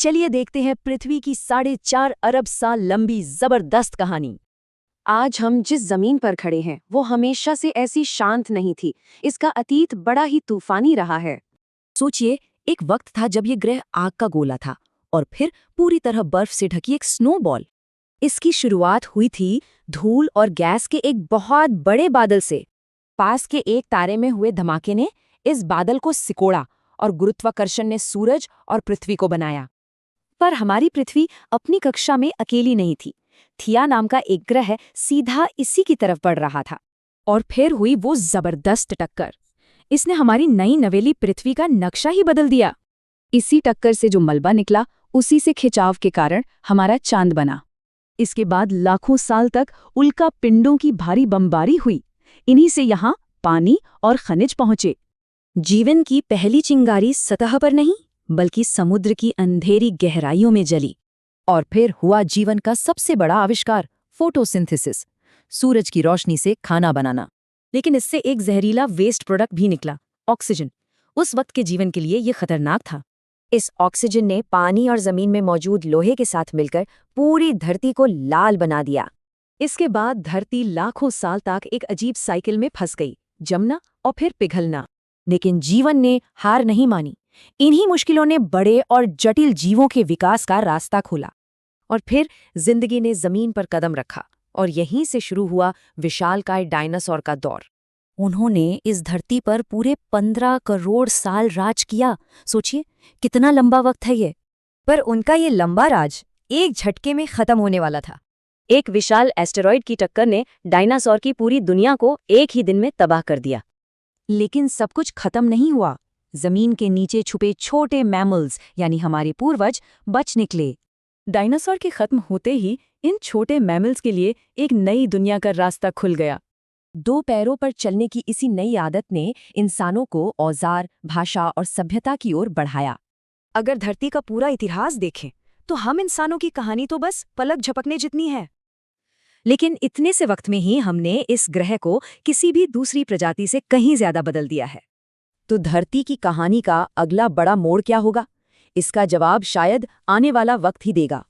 चलिए देखते हैं पृथ्वी की 4.5 अरब साल लंबी जबरदस्त कहानी। आज हम जिस जमीन पर खड़े हैं वो हमेशा से ऐसी शांत नहीं थी। इसका अतीत बड़ा ही तूफानी रहा है। सोचिए, एक वक्त था जब ये ग्रह आग का गोला था और फिर पूरी तरह बर्फ से ढकी एक स्नोबॉल। इसकी शुरुआत हुई थी धूल और गैस के एक बहुत बड़े बादल से। पास के एक तारे में हुए धमाके ने इस बादल को सिकोड़ा और गुरुत्वाकर्षण ने सूरज और पृथ्वी को बनाया। पर हमारी पृथ्वी अपनी कक्षा में अकेली नहीं थी। थिया नाम का एक ग्रह सीधा इसी की तरफ बढ़ रहा था। और फिर हुई वो जबरदस्त टक्कर। इसने हमारी नई नवेली पृथ्वी का नक्शा ही बदल दिया। इसी टक्कर से जो मलबा निकला, उसी से खिंचाव के कारण हमारा चांद बना। इसके बाद लाखों साल तक उल्का पिंडों की भारी बमबारी हुई। इन्हीं से यहाँ पानी और खनिज पहुंचे। जीवन की पहली चिंगारी सतह पर नहीं, बल्कि समुद्र की अंधेरी गहराइयों में जली। और फिर हुआ जीवन का सबसे बड़ा आविष्कार, फोटोसिंथेसिस, सूरज की रोशनी से खाना बनाना। लेकिन इससे एक जहरीला वेस्ट प्रोडक्ट भी निकला, ऑक्सीजन। उस वक्त के जीवन के लिए ये खतरनाक था। इस ऑक्सीजन ने पानी और जमीन में मौजूद लोहे के साथ मिलकर पूरी धरती को लाल बना दिया। इसके बाद धरती लाखों साल तक एक अजीब साइकिल में फंस गई, जमना और फिर पिघलना। लेकिन जीवन ने हार नहीं मानी। इन्हीं मुश्किलों ने बड़े और जटिल जीवों के विकास का रास्ता खोला। और फिर जिंदगी ने जमीन पर कदम रखा और यहीं से शुरू हुआ विशालकाय डायनासोर का दौर। उन्होंने इस धरती पर पूरे 15 करोड़ साल राज किया। सोचिए कितना लंबा वक्त है ये। पर उनका ये लंबा राज एक झटके में खत्म होने वाला था। एक विशाल एस्टेरॉयड की टक्कर ने डायनासोर की पूरी दुनिया को एक ही दिन में तबाह कर दिया। लेकिन सब कुछ खत्म नहीं हुआ। जमीन के नीचे छुपे छोटे मैमल्स यानी हमारे पूर्वज बच निकले। डायनासोर के खत्म होते ही इन छोटे मैमल्स के लिए एक नई दुनिया का रास्ता खुल गया। 2 पैरों पर चलने की इसी नई आदत ने इंसानों को औजार, भाषा और सभ्यता की ओर बढ़ाया। अगर धरती का पूरा इतिहास देखें तो हम इंसानों की कहानी तो बस पलक झपकने जितनी है। लेकिन इतने से वक्त में ही हमने इस ग्रह को किसी भी दूसरी प्रजाति से कहीं ज्यादा बदल दिया है। तो धरती की कहानी का अगला बड़ा मोड़ क्या होगा? इसका जवाब शायद आने वाला वक्त ही देगा।